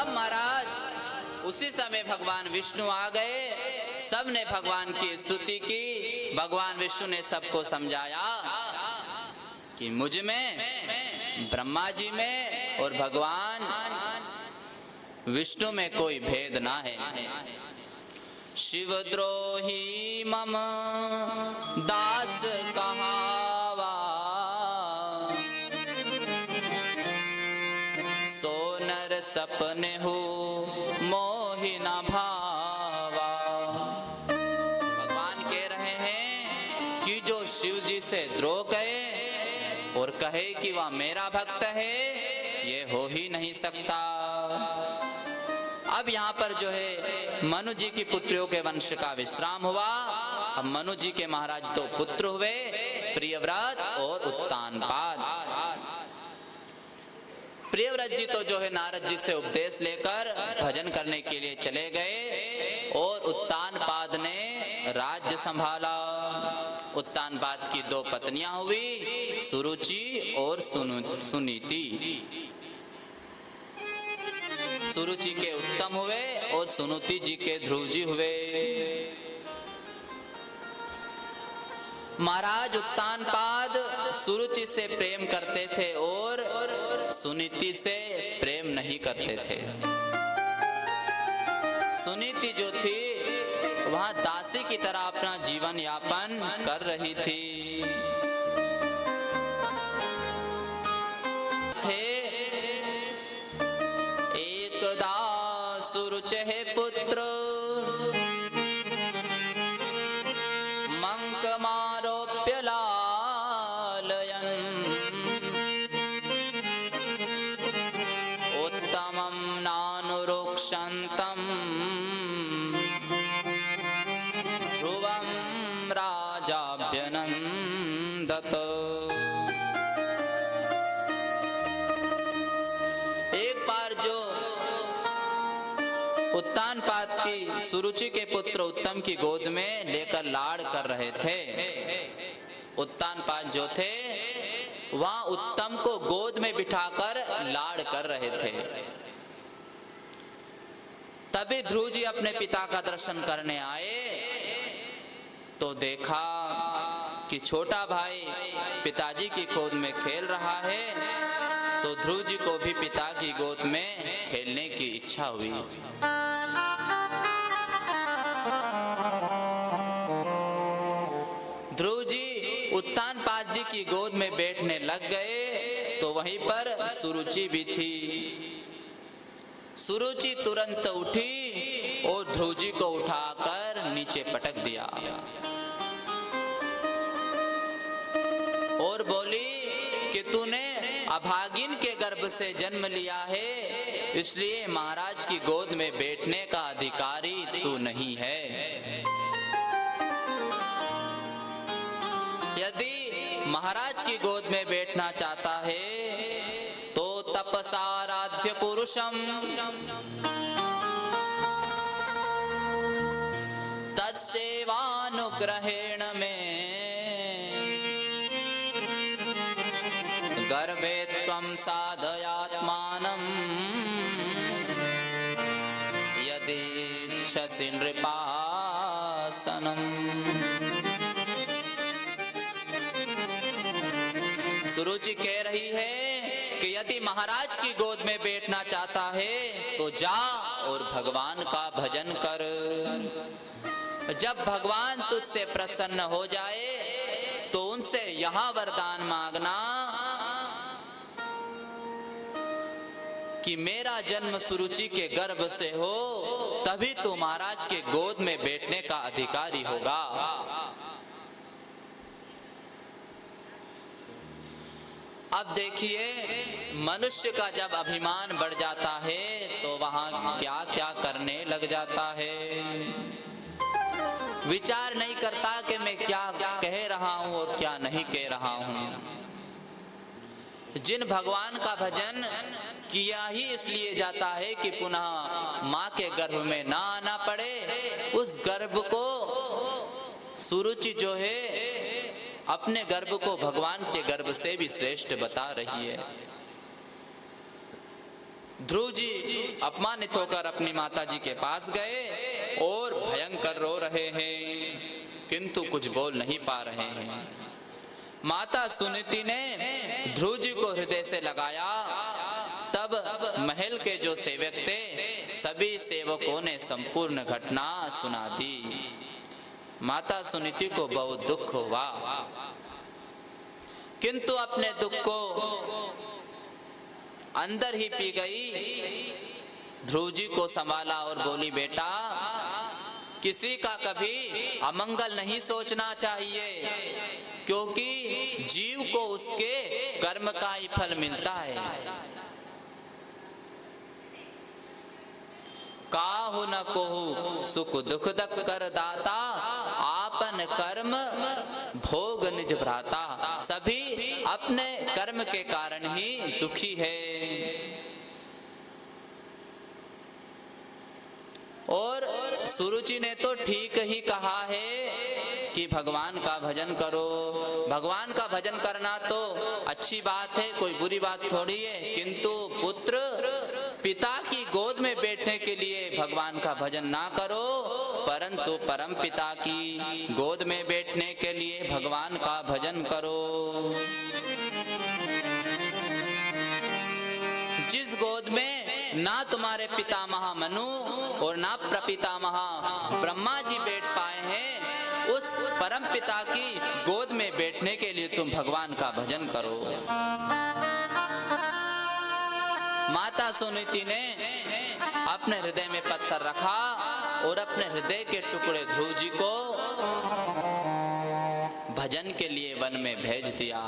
अब महाराज उसी समय भगवान विष्णु आ गए, सबने भगवान की स्तुति की। भगवान विष्णु ने सबको समझाया कि मुझ में, ब्रह्मा जी में और भगवान विष्णु में कोई भेद ना है। शिवद्रोही मम दास कहावा, सोनर सपने हो मोहि न भावा। भगवान कह रहे हैं कि जो शिव जी से द्रोह कहे और कहे कि वह मेरा भक्त है, ये हो ही नहीं सकता। अब यहाँ पर जो है मनु जी की पुत्रियों के वंश का विश्राम हुआ। अब मनु जी के महाराज दो पुत्र हुए, प्रियव्रत और उत्तानपाद। प्रियव्रत जी तो जो है नारद जी से उपदेश लेकर भजन करने के लिए चले गए और उत्तानपाद ने राज्य संभाला। उत्तानपाद की दो पत्नियां हुई, सुरुचि और सुनीति। सुरुचि के उत्तम हुए और सुनीति जी के ध्रुव जी हुए। महाराज उत्तानपाद सुरुचि से प्रेम करते थे और सुनीति से प्रेम नहीं करते थे। सुनीति जो थी वहां दासी की तरह अपना जीवन यापन कर रही थी। एकदा सुरुचेः पुत्र मंकमारोप्य लालयन्, उत्तमं नानुरोक्षन्तं ध्रुवं राजाभ्यनन्दत। एक बार जो उत्तानपाद की सुरुचि के पुत्र उत्तम की गोद में लेकर लाड़ कर रहे थे। उत्तानपाद जो थे वहां उत्तम को गोद में बिठाकर लाड़ कर रहे थे। तभी ध्रुव जी अपने पिता का दर्शन करने आए तो देखा कि छोटा भाई पिताजी की गोद में खेल रहा है, तो ध्रुव जी को भी पिता की गोद में खेलने की इच्छा हुई। ध्रुव जी उत्तानपाद जी की गोद में बैठने लग गए तो वहीं पर सुरुचि भी थी। सुरुचि तुरंत उठी और ध्रुव जी को उठाकर नीचे पटक दिया और बोली कि तूने अभागिन के गर्भ से जन्म लिया है, इसलिए महाराज की गोद में बैठने का अधिकारी तू नहीं है। यदि महाराज की गोद में बैठना चाहता है तो तपसाराध्य पुरुषम तत्सेवानुग्रहेण में गर्भे त्वं साधयात्मानं यदीच्छसि नृपासनम्। सुरुचि कह रही है कि यदि महाराज की गोद में बैठना चाहता है तो जा और भगवान का भजन कर। जब भगवान तुझसे प्रसन्न हो जाए तो उनसे यहां वरदान मांगना कि मेरा जन्म सुरुचि के गर्भ से हो, तभी तू महाराज के गोद में बैठने का अधिकारी होगा। अब देखिए, मनुष्य का जब अभिमान बढ़ जाता है तो वहां क्या क्या करने लग जाता है। विचार नहीं करता कि मैं क्या कह रहा हूं और क्या नहीं कह रहा हूं। जिन भगवान का भजन किया ही इसलिए जाता है कि पुनः माँ के गर्भ में ना आना पड़े, उस गर्भ को सुरुचि जो है अपने गर्भ को भगवान के गर्भ से भी श्रेष्ठ बता रही है। ध्रुव जी अपमानित होकर अपनी माता जी के पास गए और भयंकर रो रहे हैं, किंतु कुछ बोल नहीं पा रहे हैं। माता सुनीति ने ध्रुव जी को हृदय से लगाया। तब महल के जो सेवक थे सभी सेवकों ने संपूर्ण घटना सुना दी। माता सुनीति को बहुत दुख हुआ, किंतु अपने दुख को अंदर ही पी गई। ध्रुव जी को संभाला और बोली, बेटा किसी का कभी अमंगल नहीं सोचना चाहिए, क्योंकि जीव को उसके कर्म का ही फल मिलता है। काहु न कोहु सुख दुख दक कर दाता, आपन कर्म भोग निज भ्राता। सभी अपने कर्म के कारण ही दुखी है। और सुरुचि ने तो ठीक ही कहा है कि भगवान का भजन करो। भगवान का भजन करना तो अच्छी बात है, कोई बुरी बात थोड़ी है, किंतु पुत्र पिता की गोद में बैठने के लिए भगवान का भजन ना करो, परंतु परम पिता की गोद में बैठने के लिए भगवान का भजन करो। जिस गोद में ना तुम्हारे पितामह मनु और ना प्रपितामह ब्रह्मा जी बैठ पाए हैं, उस परम पिता की गोद में बैठने के लिए तुम भगवान का भजन करो। माता सुनीति ने अपने हृदय में पत्थर रखा और अपने हृदय के टुकड़े ध्रुव जी को भजन के लिए वन में भेज दिया।